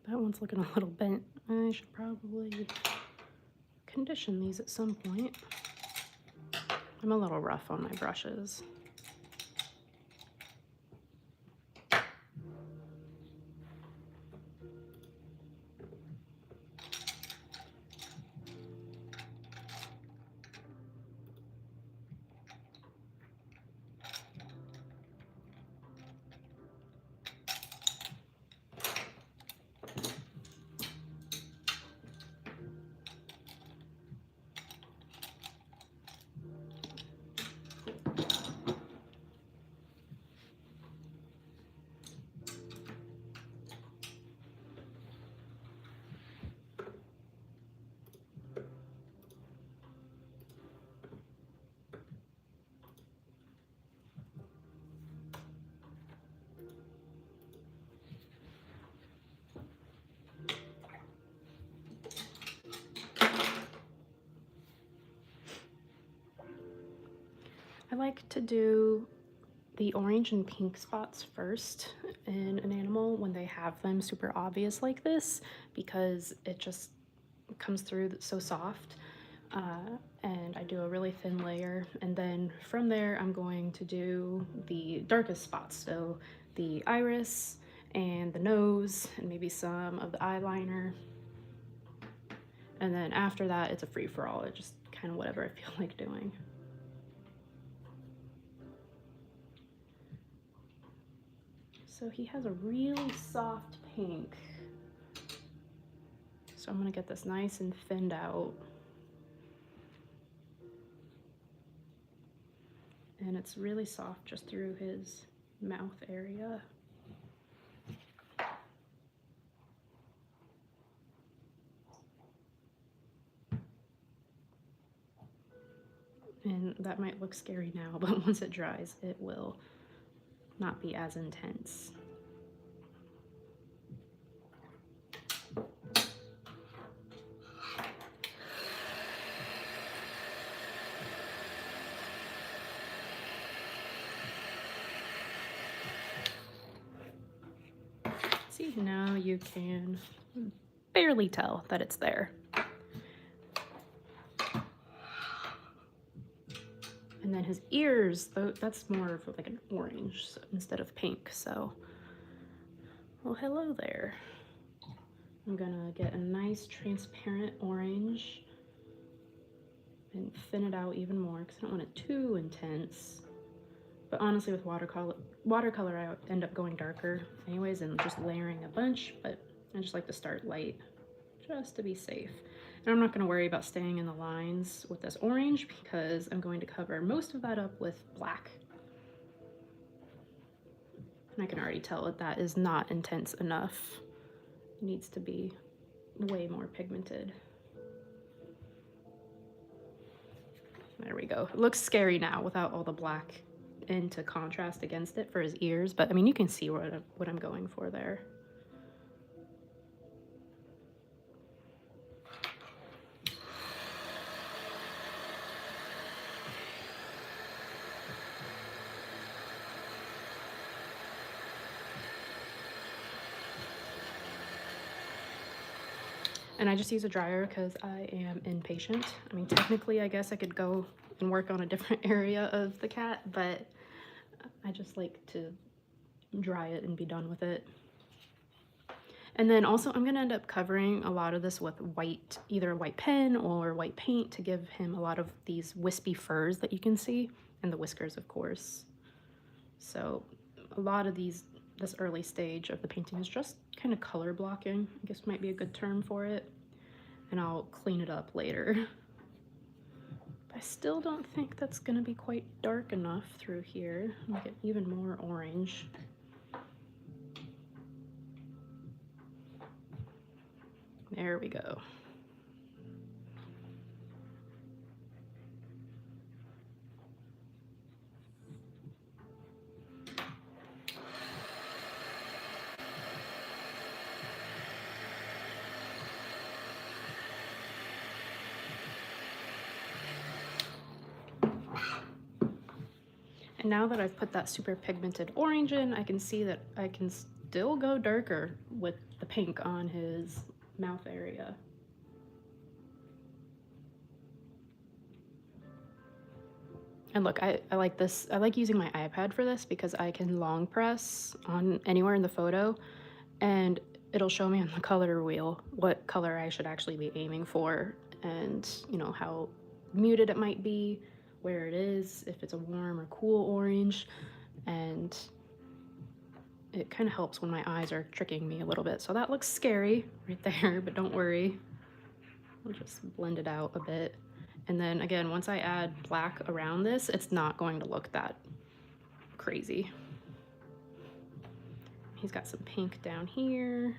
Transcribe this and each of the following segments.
That one's looking a little bent. I should probably condition these at some point. I'm a little rough on my brushes. I like to do the orange and pink spots first in an animal when they have them super obvious like this, because it just comes through so soft. And I do a really thin layer, and then from there I'm going to do the darkest spots, so the iris and the nose and maybe some of the eyeliner. And then after that it's a free-for-all. It's just kind of whatever I feel like doing. So he has a really soft pink. So I'm gonna get this nice and thinned out. And it's really soft just through his mouth area. And that might look scary now, but once it dries, it will not be as intense. See, now you can barely tell that it's there. And then his ears, that's more of like an orange instead of pink, so. Well, hello there. I'm gonna get a nice transparent orange and thin it out even more because I don't want it too intense. But honestly, with watercolor I end up going darker anyways and just layering a bunch, but I just like to start light just to be safe. And I'm not going to worry about staying in the lines with this orange because I'm going to cover most of that up with black. And I can already tell that that is not intense enough. It needs to be way more pigmented. There we go. It looks scary now without all the black into contrast against it for his ears, but I mean, you can see what I'm going for there. And I just use a dryer because I am impatient. I mean, technically, I guess I could go and work on a different area of the cat, but I just like to dry it and be done with it. And then also I'm gonna end up covering a lot of this with white, either a white pen or white paint to give him a lot of these wispy furs that you can see, and the whiskers, of course. So a lot of this early stage of the painting is just kind of color blocking, I guess might be a good term for it. And I'll clean it up later. But I still don't think that's gonna be quite dark enough through here. I'll get even more orange. There we go. And now that I've put that super pigmented orange in, I can see that I can still go darker with the pink on his mouth area. And look, I like this. I like using my iPad for this because I can long press on anywhere in the photo and it'll show me on the color wheel what color I should actually be aiming for, and you know how muted it might be, where it is, if it's a warm or cool orange, and it kind of helps when my eyes are tricking me a little bit. So that looks scary right there, but don't worry. I'll just blend it out a bit. And then again, once I add black around this, it's not going to look that crazy. He's got some pink down here.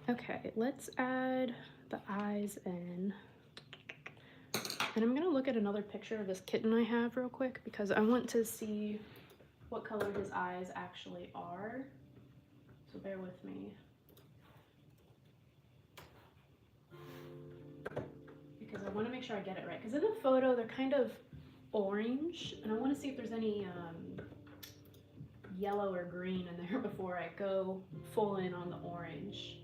Okay, let's add the eyes in. And I'm gonna look at another picture of this kitten I have real quick because I want to see what color his eyes actually are. So bear with me. Because I want to make sure I get it right. Because in the photo, they're kind of orange, and I want to see if there's any yellow or green in there before I go full in on the orange.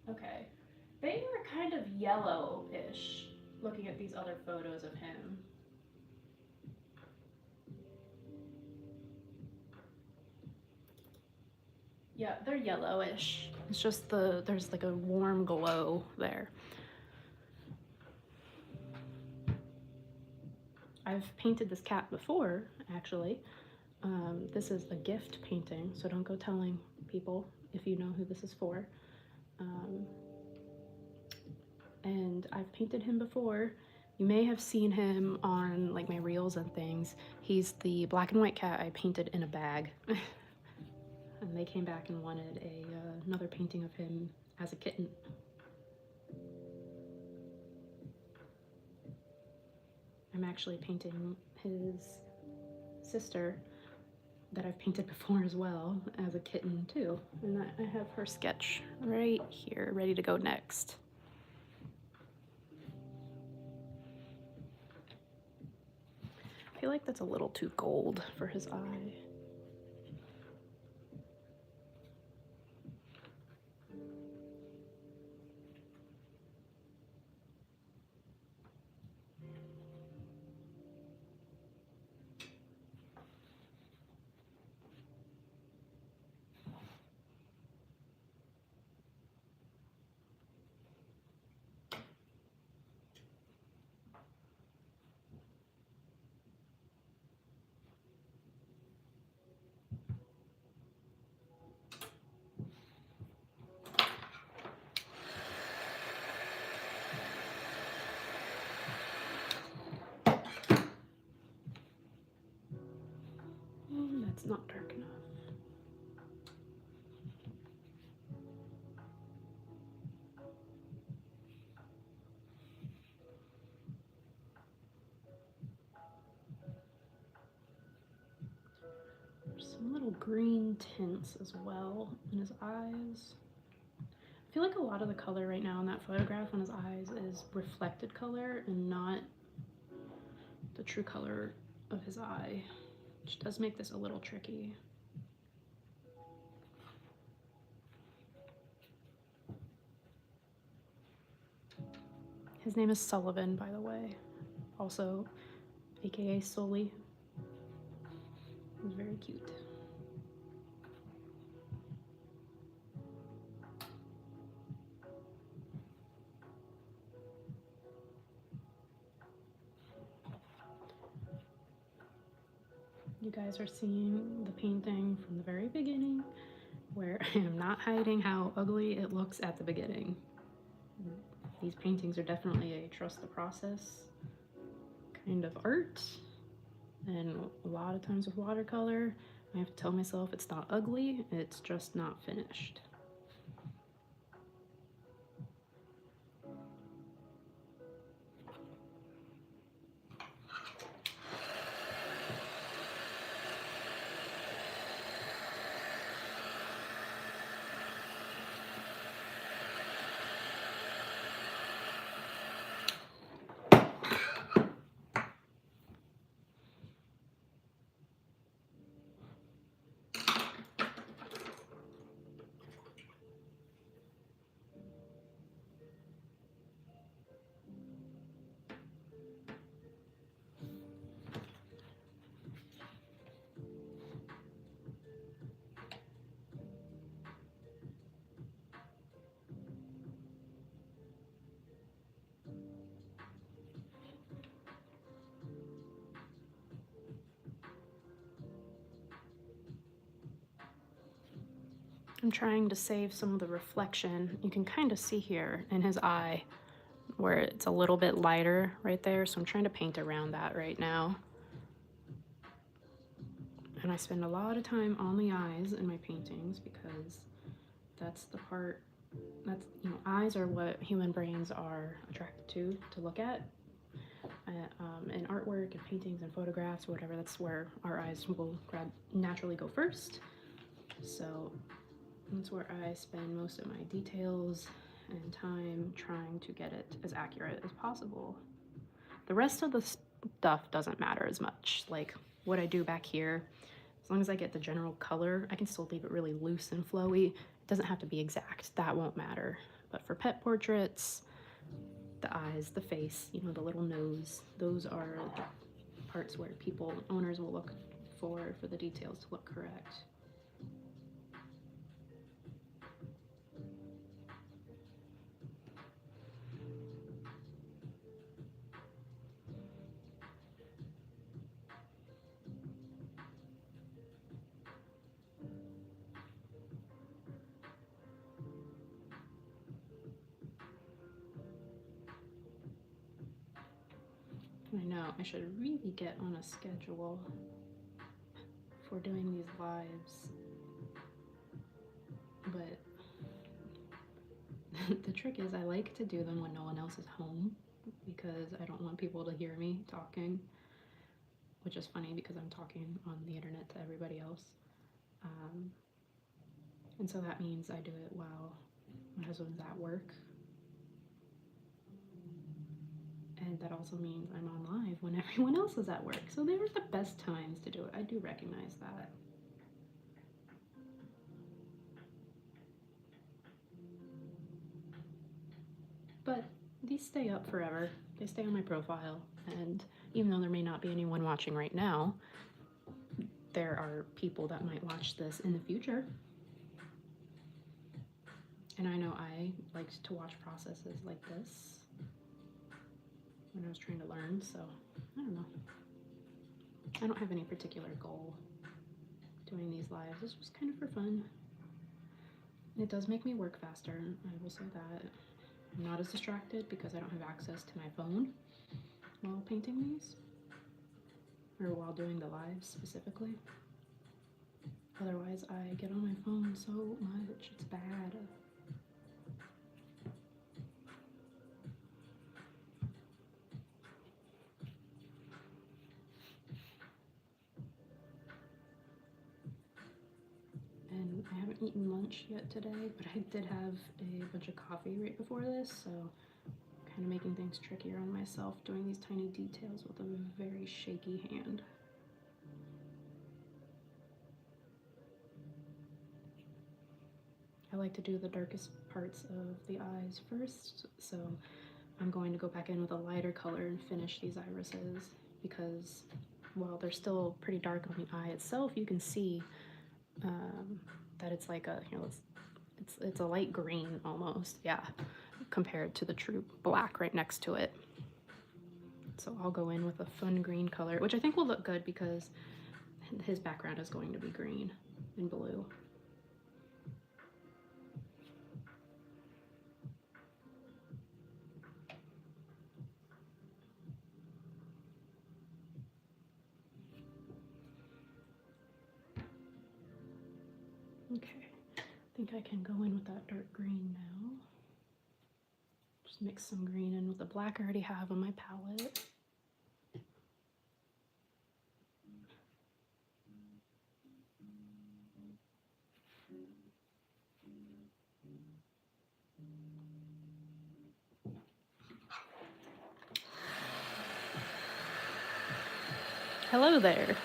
Okay, they are kind of yellow-ish looking at these other photos of him. Yeah, they're yellowish. It's just there's like a warm glow there. I've painted this cat before, actually. This is a gift painting, so don't go telling people if you know who this is for. And I've painted him before. You may have seen him on like my reels and things. He's the black and white cat I painted in a bag. And they came back and wanted another painting of him as a kitten. I'm actually painting his sister that I've painted before as well as a kitten too. And I have her sketch right here, ready to go next. I feel like that's a little too gold for his eye. That's not dark enough. There's some little green tints as well in his eyes. I feel like a lot of the color right now in that photograph on his eyes is reflected color and not the true color of his eye, which does make this a little tricky. His name is Sullivan, by the way, also aka Sully. He's very cute. You guys are seeing the painting from the very beginning, where I am not hiding how ugly it looks at the beginning. These paintings are definitely a trust the process kind of art, and a lot of times with watercolor, I have to tell myself it's not ugly, it's just not finished. I'm trying to save some of the reflection. You can kind of see here in his eye where it's a little bit lighter right there, so I'm trying to paint around that right now. And I spend a lot of time on the eyes in my paintings because that's the part that's, you know, eyes are what human brains are attracted to look at. In artwork and paintings and photographs, whatever, that's where our eyes will naturally go first. So that's where I spend most of my details and time trying to get it as accurate as possible. The rest of the stuff doesn't matter as much. Like what I do back here, as long as I get the general color, I can still leave it really loose and flowy. It doesn't have to be exact, that won't matter. But for pet portraits, the eyes, the face, you know, the little nose, those are the parts where owners will look for the details to look correct. I know, I should really get on a schedule for doing these lives, but the trick is I like to do them when no one else is home because I don't want people to hear me talking, which is funny because I'm talking on the internet to everybody else. And so that means I do it while my husband's at work. And that also means I'm on live when everyone else is at work. So they were the best times to do it. I do recognize that. But these stay up forever. They stay on my profile. And even though there may not be anyone watching right now, there are people that might watch this in the future. And I know I liked to watch processes like this when I was trying to learn, so I don't know. I don't have any particular goal doing these lives. It's just kind of for fun. It does make me work faster, I will say that. I'm not as distracted because I don't have access to my phone while painting these, or while doing the lives specifically. Otherwise, I get on my phone so much, it's bad. And I haven't eaten lunch yet today, but I did have a bunch of coffee right before this, so kind of making things trickier on myself doing these tiny details with a very shaky hand. I like to do the darkest parts of the eyes first, so I'm going to go back in with a lighter color and finish these irises because while they're still pretty dark on the eye itself, you can see that it's like a, you know, it's a light green almost, yeah, compared to the true black right next to it. So I'll go in with a fun green color, which I think will look good because his background is going to be green and blue. Okay, I think I can go in with that dark green now. Just mix some green in with the black I already have on my palette. Hello there.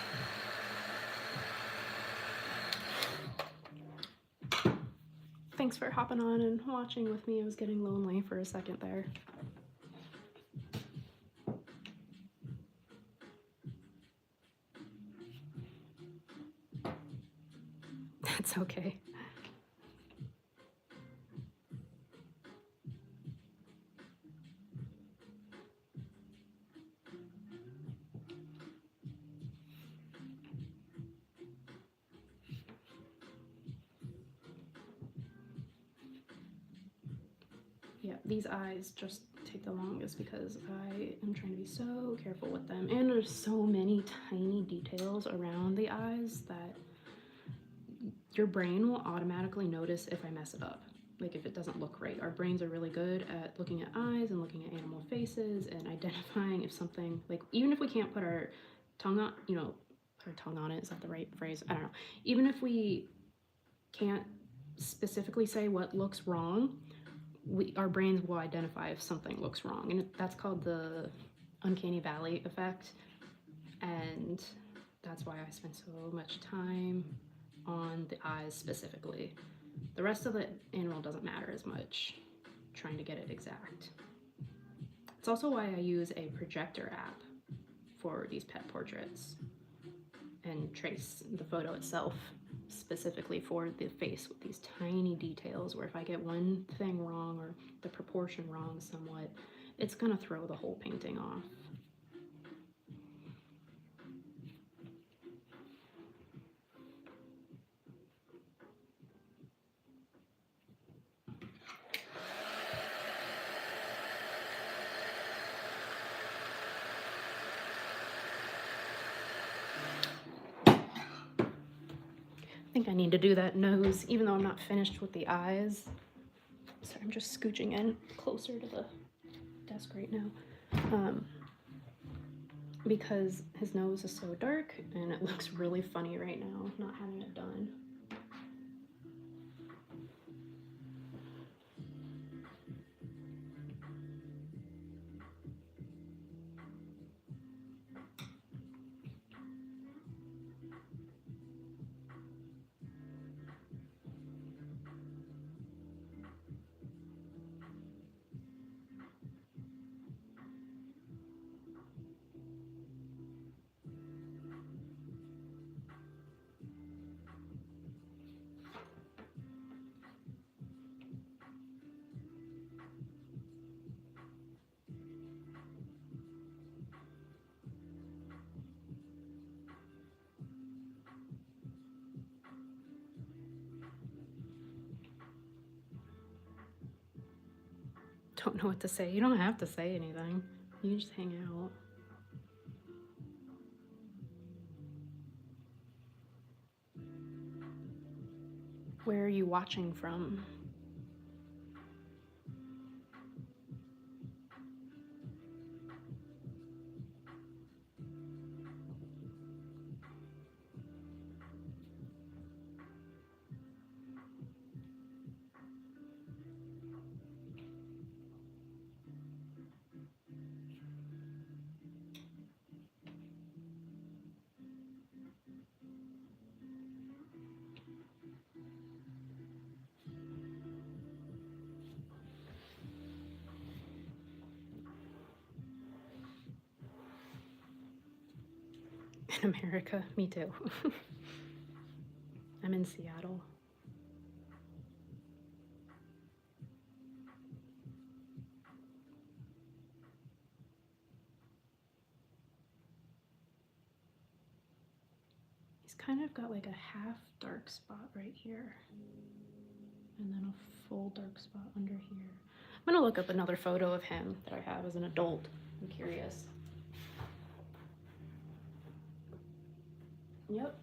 Thanks for hopping on and watching with me. I was getting lonely for a second there. That's okay. Yeah, these eyes just take the longest because I am trying to be so careful with them. And there's so many tiny details around the eyes that your brain will automatically notice if I mess it up. Like if it doesn't look right. Our brains are really good at looking at eyes and looking at animal faces and identifying if something, like even if we can't put our tongue on, you know, our tongue on it, is that the right phrase? I don't know. Even if we can't specifically say what looks wrong, our brains will identify if something looks wrong. And that's called the uncanny valley effect. And that's why I spend so much time on the eyes specifically. The rest of the animal doesn't matter as much, trying to get it exact. It's also why I use a projector app for these pet portraits and trace the photo itself specifically for the face with these tiny details where if I get one thing wrong or the proportion wrong somewhat, it's gonna throw the whole painting off. I think I need to do that nose, even though I'm not finished with the eyes. So I'm just scooching in closer to the desk right now. Because his nose is so dark and it looks really funny right now, not having it done. Don't know what to say. You don't have to say anything. You just hang out. Where are you watching from? In America, me too. I'm in Seattle. He's kind of got like a half dark spot right here. And then a full dark spot under here. I'm gonna look up another photo of him that I have as an adult. I'm curious. Yep.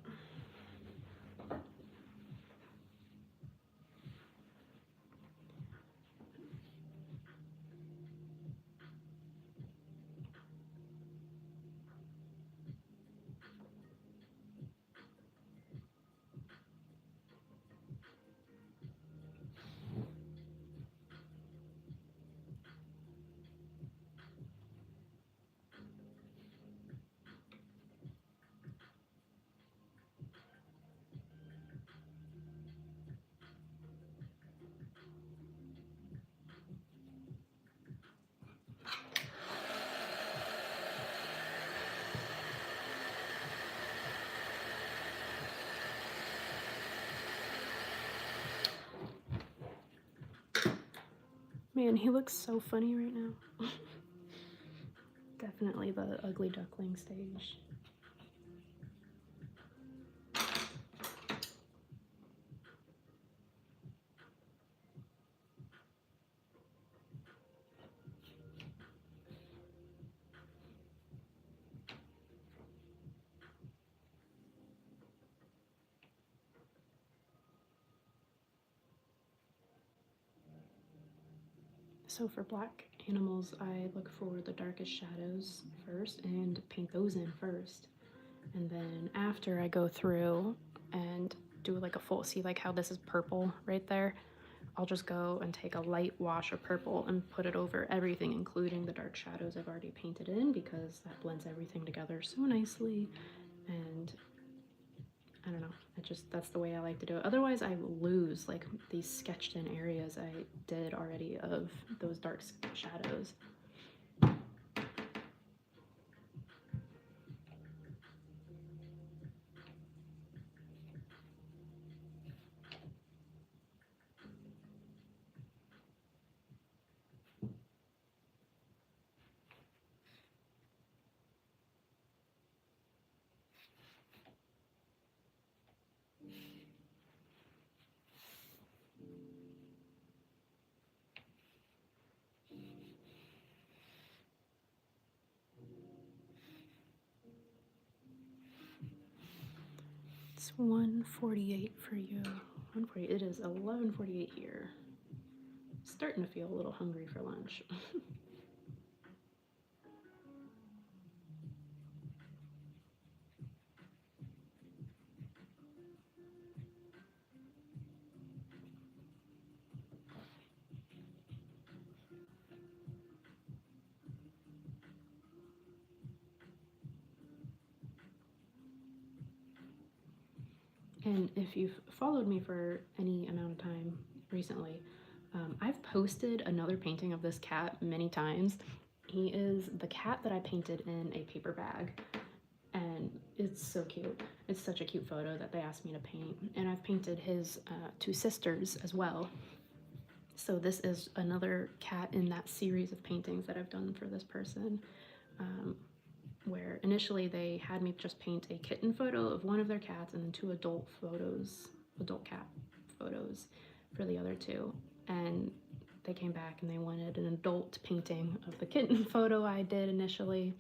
Man, he looks so funny right now. Definitely the ugly duckling stage. So for black animals, I look for the darkest shadows first and paint those in first. And then after I go through and do like a full, see like how this is purple right there? I'll just go and take a light wash of purple and put it over everything, including the dark shadows I've already painted in, because that blends everything together so nicely. And I don't know, that's the way I like to do it. Otherwise I lose like these sketched in areas I did already of those dark shadows. It's 1:48 for you. 1:48. It is 11:48 here. Starting to feel a little hungry for lunch. And if you've followed me for any amount of time recently, I've posted another painting of this cat many times. He is the cat that I painted in a paper bag, and it's so cute. It's such a cute photo that they asked me to paint. And I've painted his two sisters as well. So this is another cat in that series of paintings that I've done for this person. Where initially they had me just paint a kitten photo of one of their cats and then two adult cat photos for the other two. And they came back and they wanted an adult painting of the kitten photo I did initially.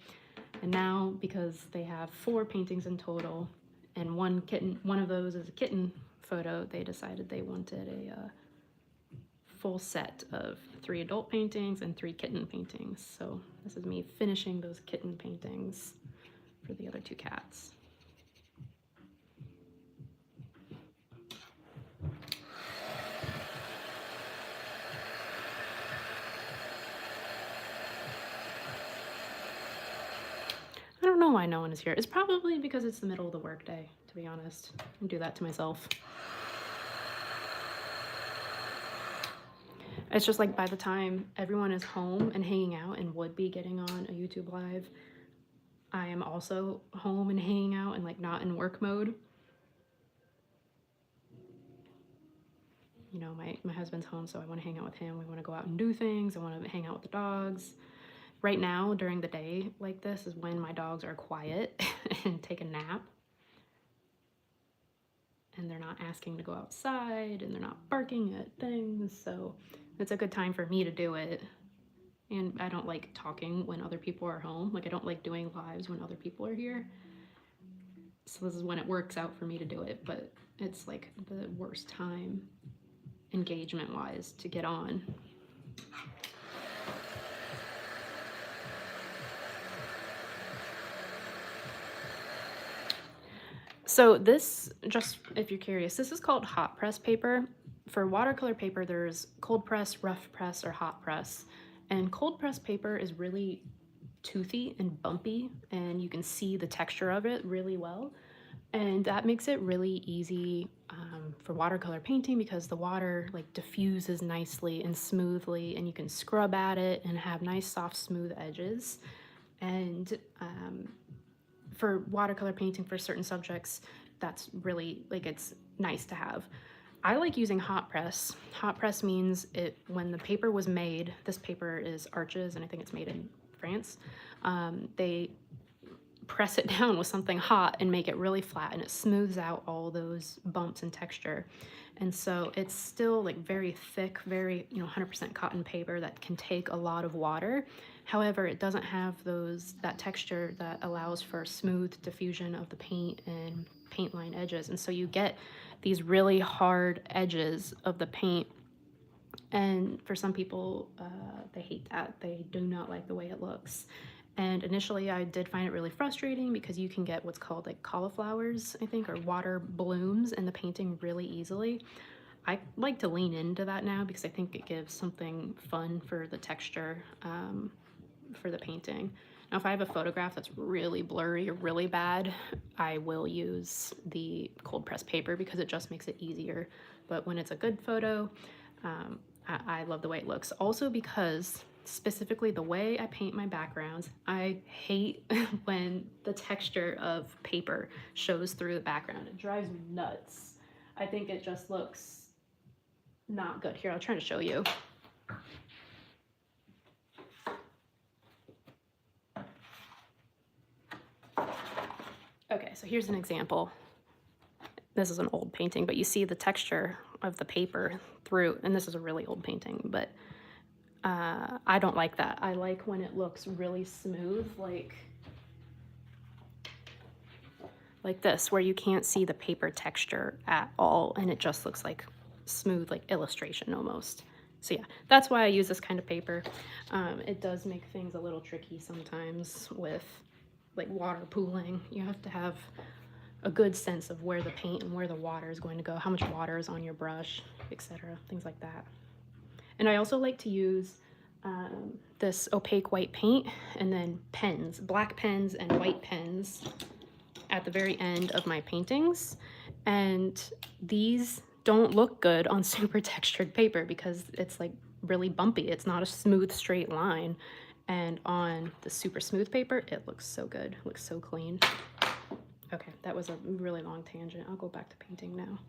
And now, because they have 4 paintings in total and one of those is a kitten photo, they decided they wanted a full set of 3 adult paintings and 3 kitten paintings. So this is me finishing those kitten paintings for the other 2 cats. I don't know why no one is here. It's probably because it's the middle of the workday, to be honest. I do that to myself. It's just like by the time everyone is home and hanging out and would be getting on a YouTube live, I am also home and hanging out and like not in work mode. You know, my husband's home, so I want to hang out with him. We want to go out and do things. I want to hang out with the dogs. Right now, during the day like this is when my dogs are quiet and take a nap. And they're not asking to go outside and they're not barking at things. So it's a good time for me to do it. And I don't like talking when other people are home. Like I don't like doing lives when other people are here. So this is when it works out for me to do it, but it's like the worst time engagement wise to get on. So this, just if you're curious, this is called hot press paper. For watercolor paper, there's cold press, rough press, or hot press. And cold press paper is really toothy and bumpy, and you can see the texture of it really well. And that makes it really easy for watercolor painting because the water like diffuses nicely and smoothly, and you can scrub at it and have nice, soft, smooth edges. And for watercolor painting for certain subjects, that's really like it's nice to have. I like using hot press. Hot press means when the paper was made, this paper is Arches and I think it's made in France. They press it down with something hot and make it really flat, and it smooths out all those bumps and texture. And so it's still like very thick, very 100% cotton paper that can take a lot of water. However, it doesn't have that texture that allows for smooth diffusion of the paint and paint line edges. And so you get these really hard edges of the paint And for some people, they hate that. They do not like the way it looks. And initially I did find it really frustrating because you can get what's called like cauliflowers, I think, or water blooms in the painting really easily. I like to lean into that now because I think it gives something fun for the texture, for the painting. Now, if I have a photograph that's really blurry or really bad, I will use the cold press paper because it just makes it easier. But when it's a good photo, I love the way it looks. Also because specifically the way I paint my backgrounds, I hate when the texture of paper shows through the background. It drives me nuts. I think it just looks not good. Here, I'll try to show you. Okay, so here's an example. This is an old painting, but you see the texture of the paper through, and this is a really old painting, but I don't like that. I like when it looks really smooth, like this, where you can't see the paper texture at all, and it just looks like smooth, like illustration almost. So yeah, that's why I use this kind of paper. It does make things a little tricky sometimes with like water pooling. You have to have a good sense of where the paint and where the water is going to go, how much water is on your brush, etc., things like that. And I also like to use this opaque white paint and then pens, black pens and white pens at the very end of my paintings. And these don't look good on super textured paper because it's like really bumpy. It's not a smooth straight line. And on the super smooth paper, it looks so good. It looks so clean. Okay, that was a really long tangent. I'll go back to painting now.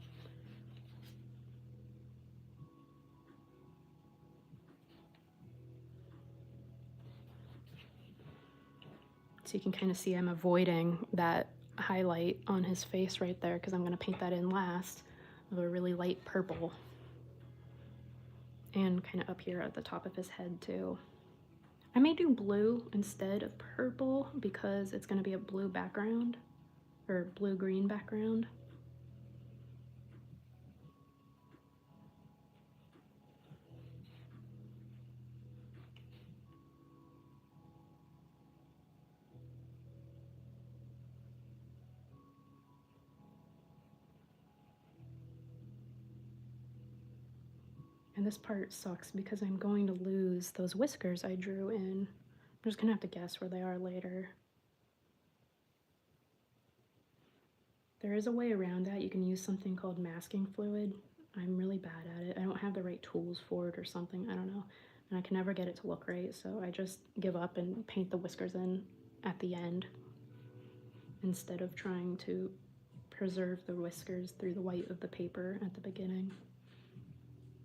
So you can kind of see I'm avoiding that highlight on his face right there because I'm going to paint that in last with a really light purple. And kind of up here at the top of his head too. I may do blue instead of purple because it's going to be a blue background or blue-green background. And this part sucks because I'm going to lose those whiskers I drew in. I'm just going to have to guess where they are later. There is a way around that. You can use something called masking fluid. I'm really bad at it. I don't have the right tools for it or something. I don't know. And I can never get it to look right, so I just give up and paint the whiskers in at the end instead of trying to preserve the whiskers through the white of the paper at the beginning,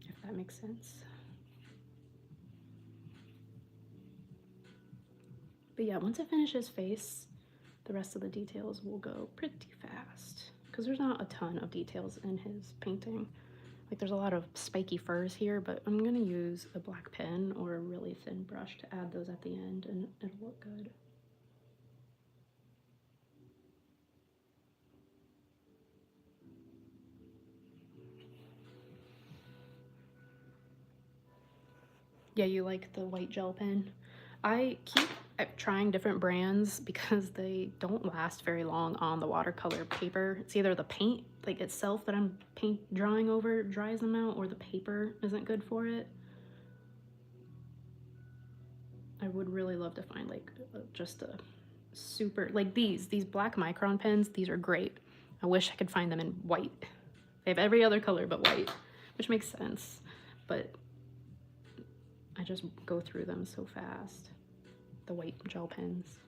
if that makes sense. But yeah, once I finish his face, the rest of the details will go pretty fast because there's not a ton of details in his painting. Like there's a lot of spiky furs here, but I'm gonna use a black pen or a really thin brush to add those at the end and it'll look good. Yeah, you like the white gel pen? I keep trying different brands because they don't last very long on the watercolor paper. It's either the paint like itself that I'm drawing over dries them out, or the paper isn't good for it. I would really love to find like just a super, like these black micron pens. These are great. I wish I could find them in white. They have every other color but white, which makes sense, but I just go through them so fast. The white gel pens.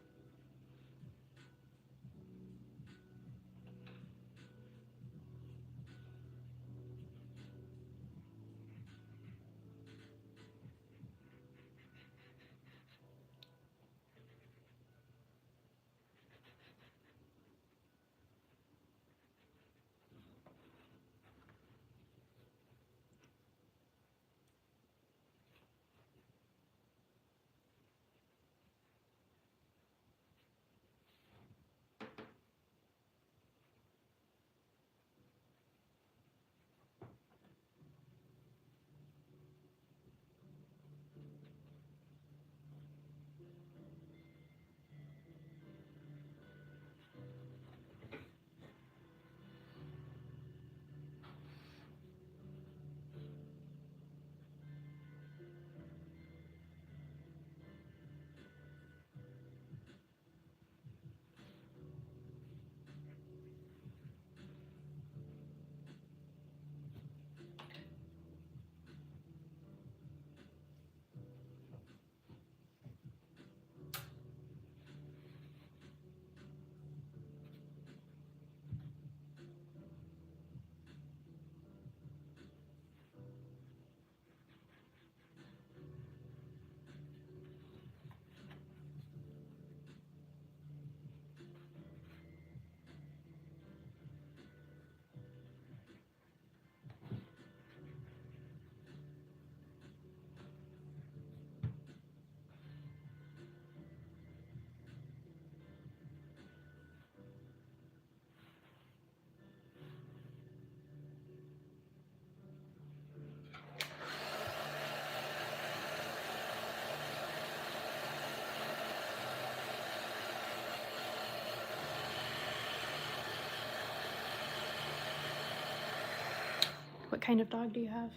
What kind of dog do you have?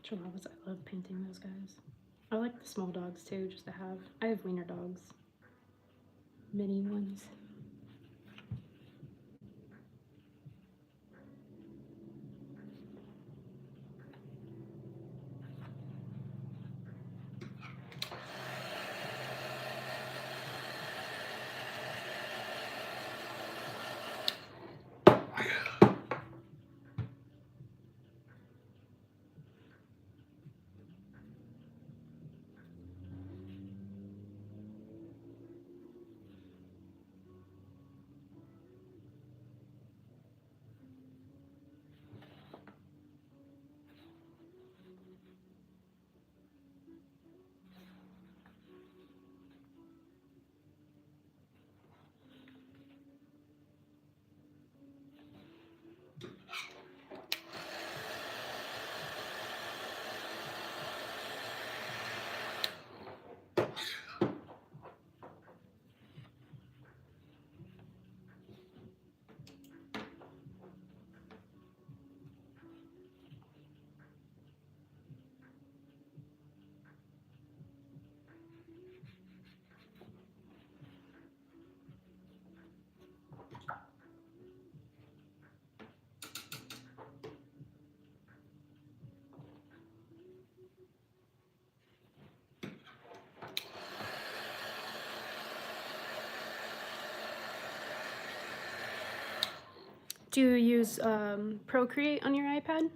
Chihuahuas, I love painting those guys. I like the small dogs too, just to have. I have wiener dogs, mini ones. Do you use Procreate on your iPad?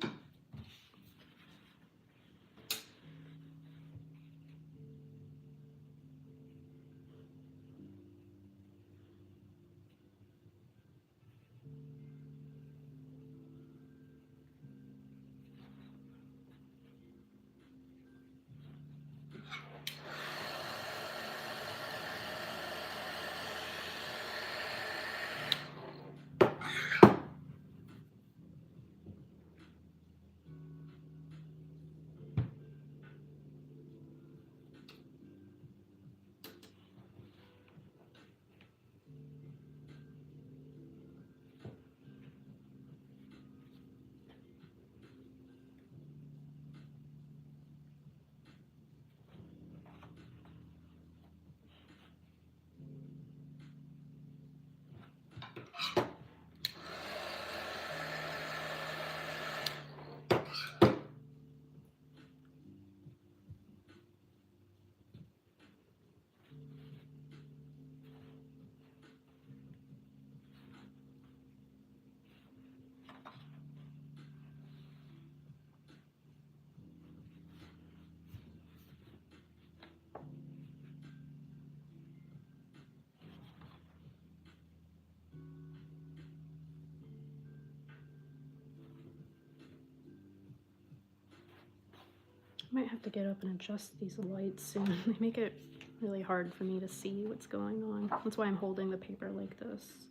I might have to get up and adjust these lights soon. They make it really hard for me to see what's going on. That's why I'm holding the paper like this.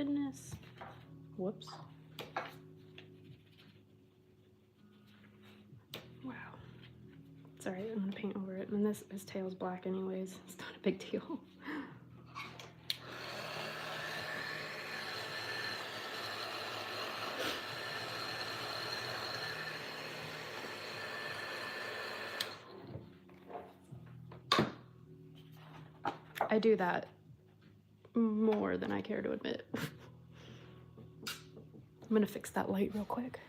goodness. Whoops. Wow. It's alright, I'm gonna paint over it. And his tail's black anyways. It's not a big deal. I do that more than I care to admit. I'm gonna fix that light real quick.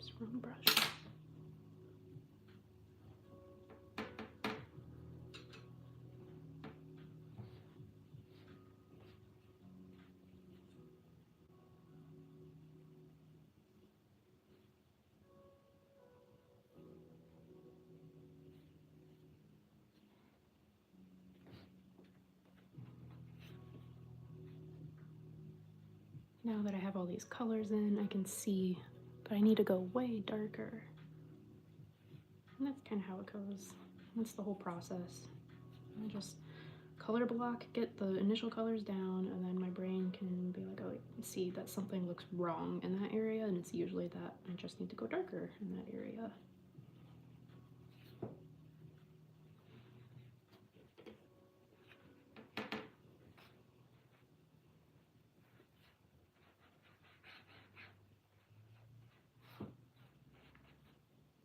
Oops, wrong brush. Now that I have all these colors in, I can see that I need to go way darker. And that's kind of how it goes. That's the whole process. I just color block, get the initial colors down, and then my brain can be like, oh, see that something looks wrong in that area, and it's usually that I just need to go darker in that area.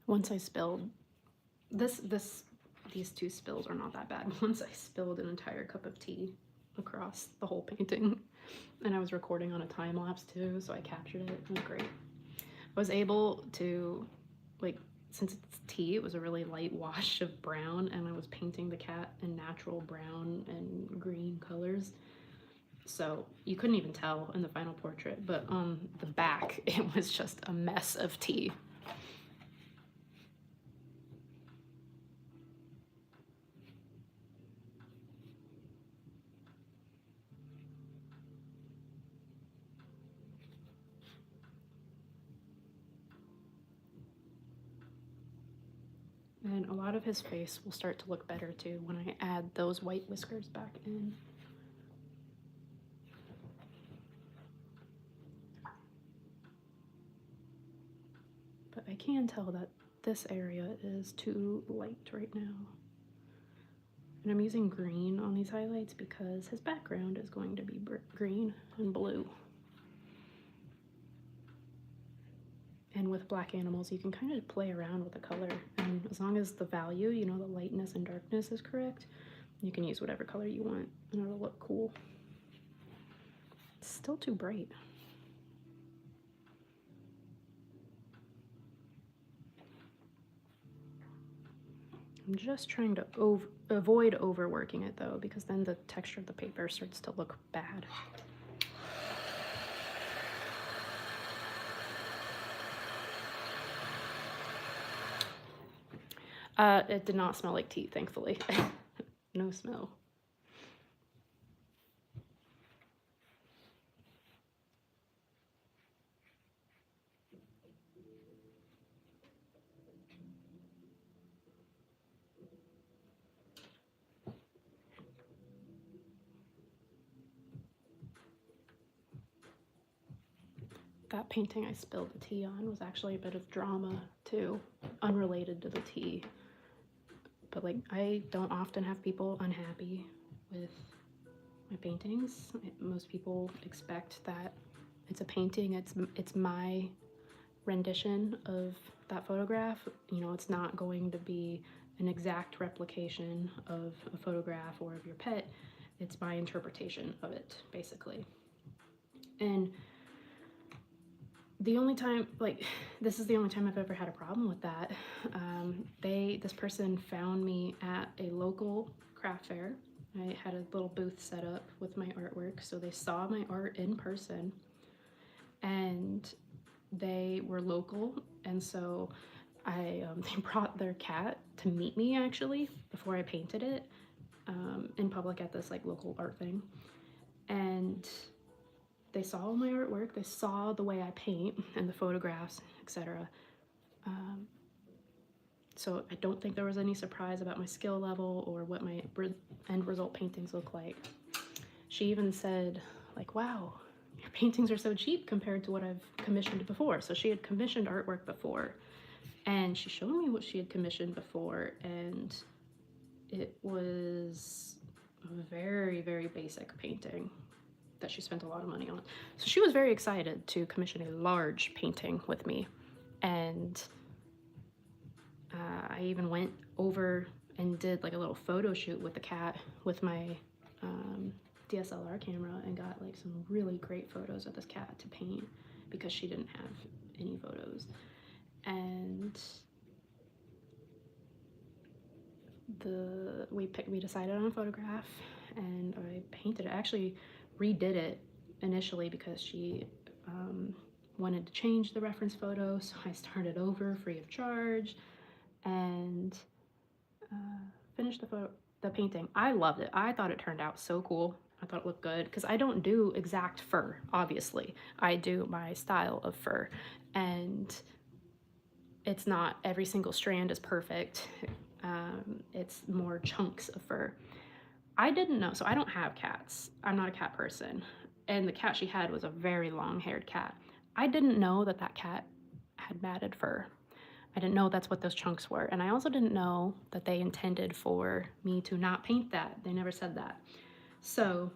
Once I spilled these two spills are not that bad. Once I spilled an entire cup of tea across the whole painting, and I was recording on a time lapse too, so I captured it. It was great. I was able to, like, since it's tea, it was a really light wash of brown, and I was painting the cat in natural brown and green colors. So you couldn't even tell in the final portrait, but on the back, it was just a mess of tea. And a lot of his face will start to look better too when I add those white whiskers back in. But I can tell that this area is too light right now. And I'm using green on these highlights because his background is going to be green and blue. And with black animals, you can kind of play around with the color. And as long as the value, you know, the lightness and darkness is correct, you can use whatever color you want and it'll look cool. It's still too bright. I'm just trying to avoid overworking it though, because then the texture of the paper starts to look bad. It did not smell like tea, thankfully. No smell. That painting I spilled the tea on was actually a bit of drama too, unrelated to the tea. But like, I don't often have people unhappy with my paintings. Most people expect that it's a painting, it's my rendition of that photograph. You know, it's not going to be an exact replication of a photograph or of your pet. It's my interpretation of it, basically. And the only time, like, this is the only time I've ever had a problem with that. This person found me at a local craft fair. I had a little booth set up with my artwork, so they saw my art in person, and they were local, and so they brought their cat to meet me actually before I painted it in public at this like local art thing. And they saw my artwork, they saw the way I paint and the photographs, etc. So I don't think there was any surprise about my skill level or what my end result paintings look like. She even said, like, wow, your paintings are so cheap compared to what I've commissioned before. So she had commissioned artwork before, and she showed me what she had commissioned before, and it was a very, very basic painting that she spent a lot of money on. So she was very excited to commission a large painting with me. And I even went over and did like a little photo shoot with the cat with my DSLR camera and got like some really great photos of this cat to paint because she didn't have any photos. And we decided on a photograph, and I painted it. I actually redid it initially because she wanted to change the reference photo, so I started over free of charge and finished the painting. I loved it. I thought it turned out so cool. I thought it looked good because I don't do exact fur, obviously. I do my style of fur, and it's not every single strand is perfect. It's more chunks of fur. I didn't know, so I don't have cats. I'm not a cat person. And the cat she had was a very long-haired cat. I didn't know that that cat had matted fur. I didn't know that's what those chunks were. And I also didn't know that they intended for me to not paint that. They never said that. So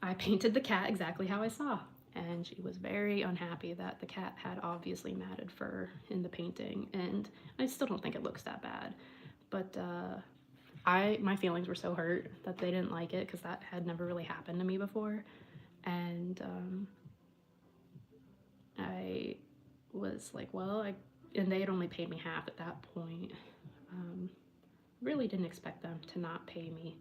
I painted the cat exactly how I saw. And she was very unhappy that the cat had obviously matted fur in the painting. And I still don't think it looks that bad. But my feelings were so hurt that they didn't like it because that had never really happened to me before. And I was like, well, and they had only paid me half at that point. Really didn't expect them to not pay me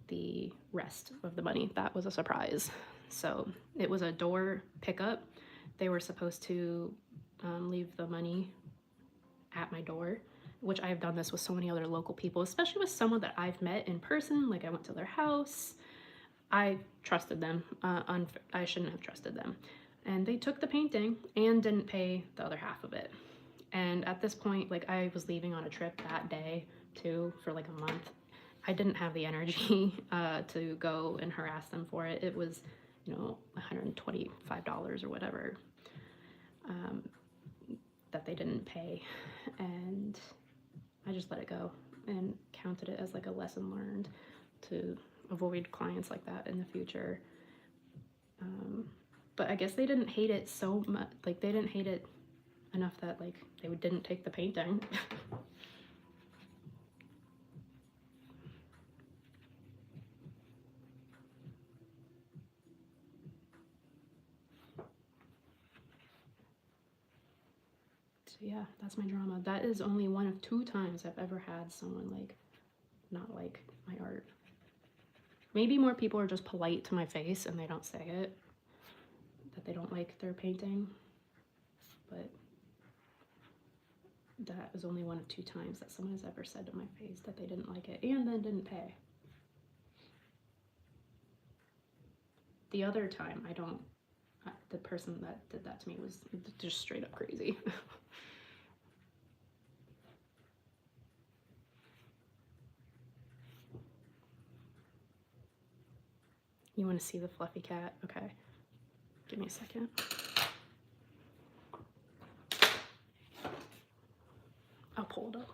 the rest of the money. That was a surprise. So it was a door pickup. They were supposed to leave the money at my door, which I've done this with so many other local people, especially with someone that I've met in person. Like I went to their house. I trusted them. I shouldn't have trusted them. And they took the painting and didn't pay the other half of it. And at this point, like I was leaving on a trip that day too for like a month. I didn't have the energy to go and harass them for it. It was, $125 or whatever that they didn't pay. And I just let it go and counted it as like a lesson learned to avoid clients like that in the future. But I guess they didn't hate it so much, like they didn't hate it enough that like they didn't take the painting. So yeah, that's my drama. That is only one of 2 times I've ever had someone like not like my art. Maybe more people are just polite to my face and they don't say it, that they don't like their painting. But that was only one of 2 times that someone has ever said to my face that they didn't like it and then didn't pay. The other time, the person that did that to me was just straight up crazy. You want to see the fluffy cat? Okay. Give me a second. I'll pull it up.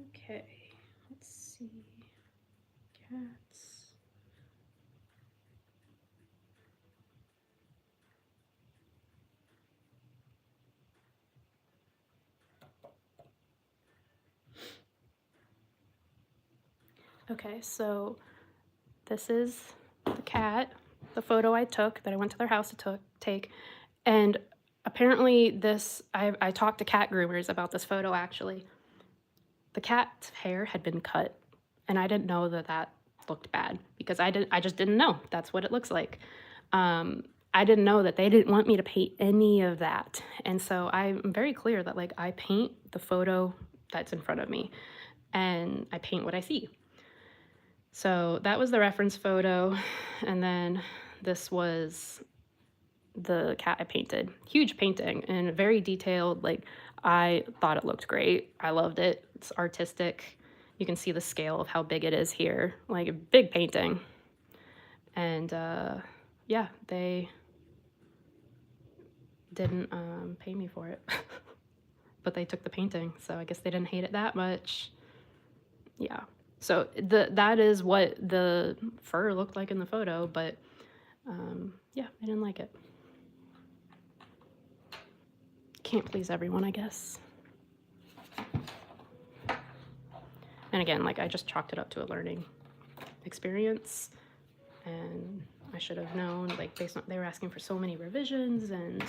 Okay, let's see. Cats. Okay, so this is the cat, the photo I took that I went to their house to take. And apparently I talked to cat groomers about this photo actually. The cat's hair had been cut, and I didn't know that looked bad because I just didn't know that's what it looks like. I didn't know that they didn't want me to paint any of that. And so I'm very clear that like I paint the photo that's in front of me and I paint what I see. So that was the reference photo. And then this was the cat I painted. Huge painting and very detailed. Like I thought it looked great. I loved it. It's artistic. You can see the scale of how big it is here. Like a big painting. And yeah, they didn't pay me for it. But they took the painting, so I guess they didn't hate it that much. Yeah. So that is what the fur looked like in the photo, but yeah, I didn't like it. Can't please everyone, I guess. And again, like I just chalked it up to a learning experience, and I should have known, like based on, they were asking for so many revisions and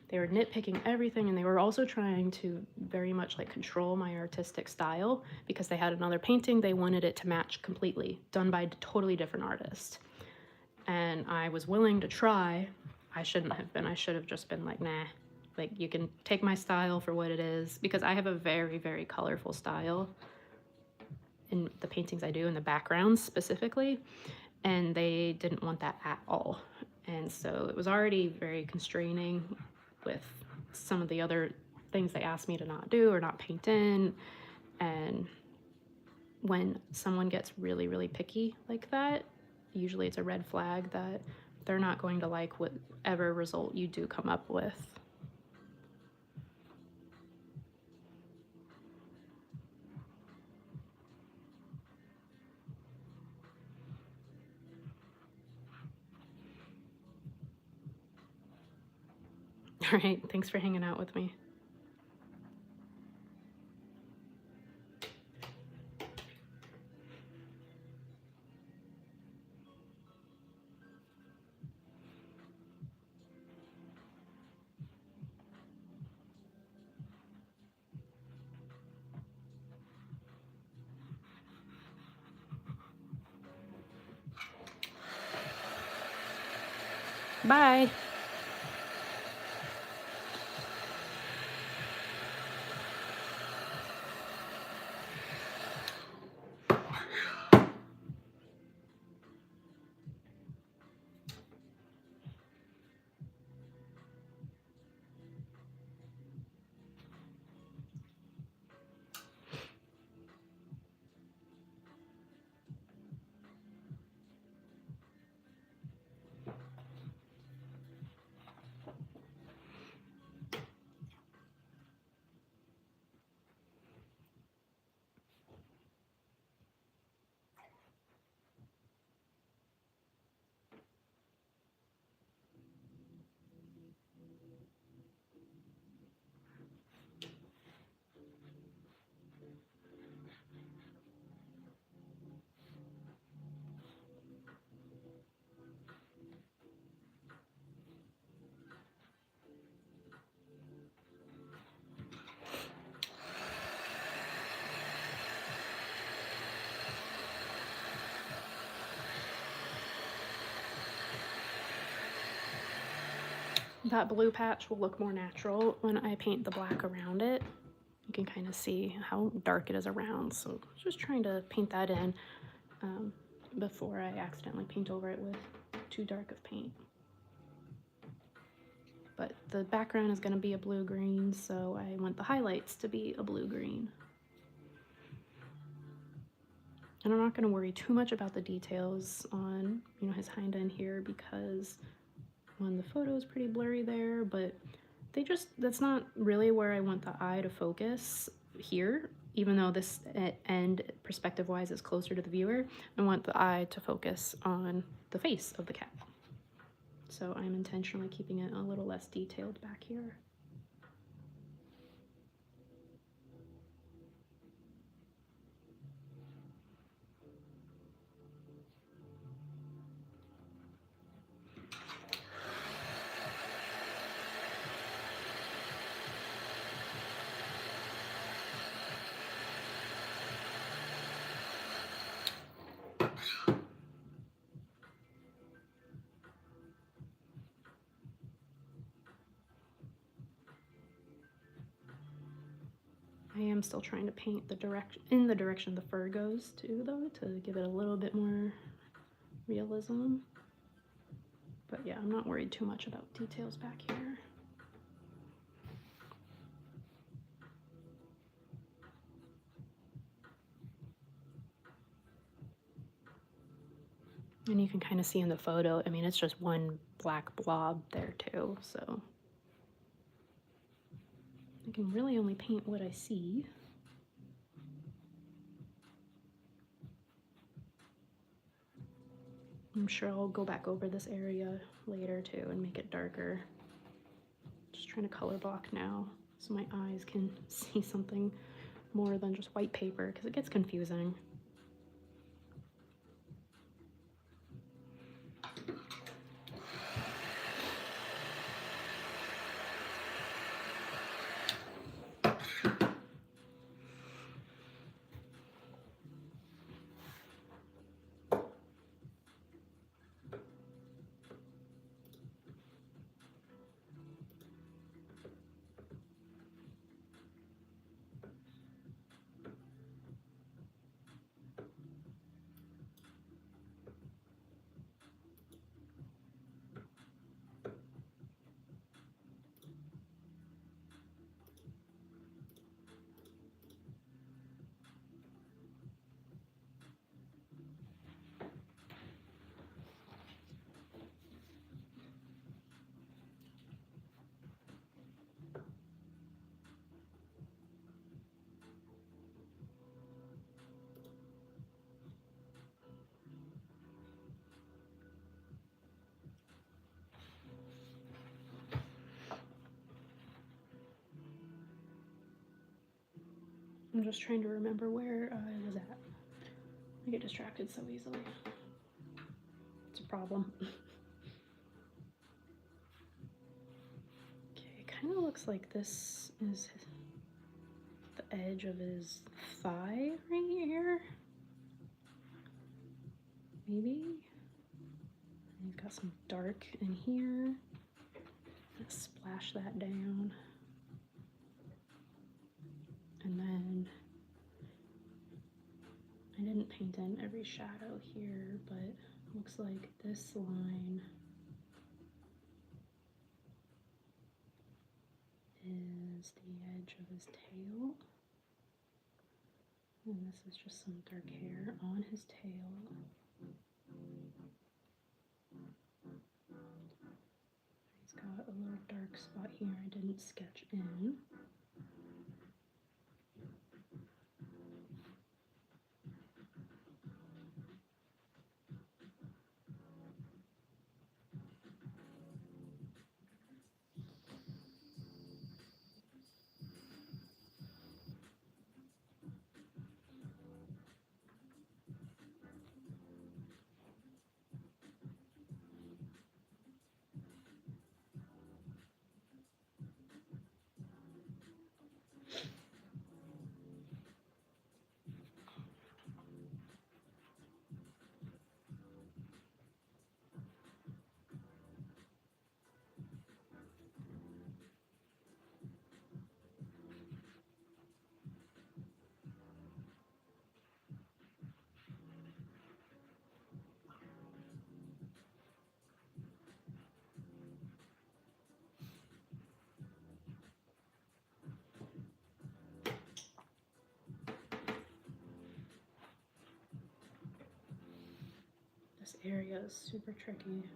they were nitpicking everything, and they were also trying to very much like control my artistic style because they had another painting they wanted it to match completely, done by a totally different artist. And I was willing to try. I shouldn't have been. I should have just been like, nah, like you can take my style for what it is, because I have a very, very colorful style in the paintings I do, in the backgrounds specifically, and they didn't want that at all. And so it was already very constraining with some of the other things they asked me to not do or not paint in. And when someone gets really, really picky like that, usually it's a red flag that they're not going to like whatever result you do come up with. All right, thanks for hanging out with me. Bye. That blue patch will look more natural when I paint the black around it. You can kind of see how dark it is around, so just trying to paint that in before I accidentally paint over it with too dark of paint. But the background is going to be a blue-green, so I want the highlights to be a blue-green. And I'm not going to worry too much about the details on, you know, his hind end here, because when the photo is pretty blurry there, but that's not really where I want the eye to focus here, even though this end perspective wise is closer to the viewer. I want the eye to focus on the face of the cat. So I'm intentionally keeping it a little less detailed back here. am still trying to paint the direction the fur goes to, though, to give it a little bit more realism. But yeah, I'm not worried too much about details back here. And you can kind of see in the photo, I mean, it's just one black blob there too, so I can really only paint what I see. I'm sure I'll go back over this area later too and make it darker. Just trying to color block now so my eyes can see something more than just white paper, because it gets confusing. I'm just trying to remember where I was at. I get distracted so easily. It's a problem. Okay, it kind of looks like this is the edge of his thigh right here. Maybe. He's got some dark in here. Let's splash that down. And then I didn't paint in every shadow here, but looks like this line is the edge of his tail. And this is just some dark hair on his tail. He's got a little dark spot here I didn't sketch in. This area is super tricky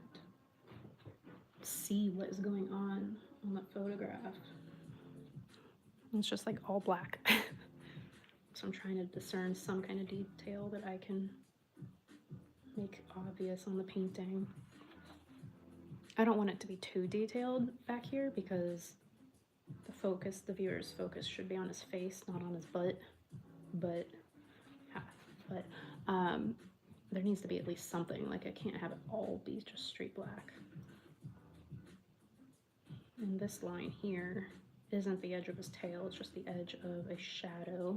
to see what is going on the photograph. It's just like all black. So I'm trying to discern some kind of detail that I can make obvious on the painting. I don't want it to be too detailed back here because the viewer's focus should be on his face, not on his butt. But there needs to be at least something. Like, I can't have it all be just straight black. And this line here isn't the edge of his tail, it's just the edge of a shadow.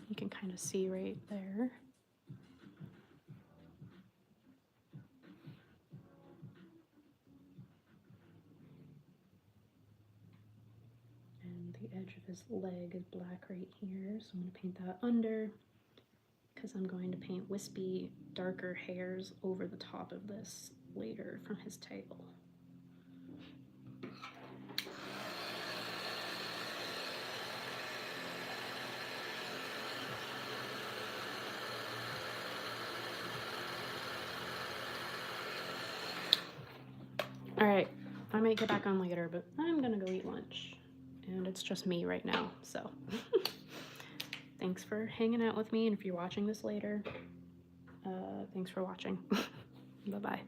You can kind of see right there. And the edge of his leg is black right here, so I'm going to paint that under because I'm going to paint wispy, darker hairs over the top of this later from his tail. Alright, I might get back on later, but I'm gonna go eat lunch. And it's just me right now, so. Thanks for hanging out with me, and if you're watching this later, thanks for watching. Bye-bye.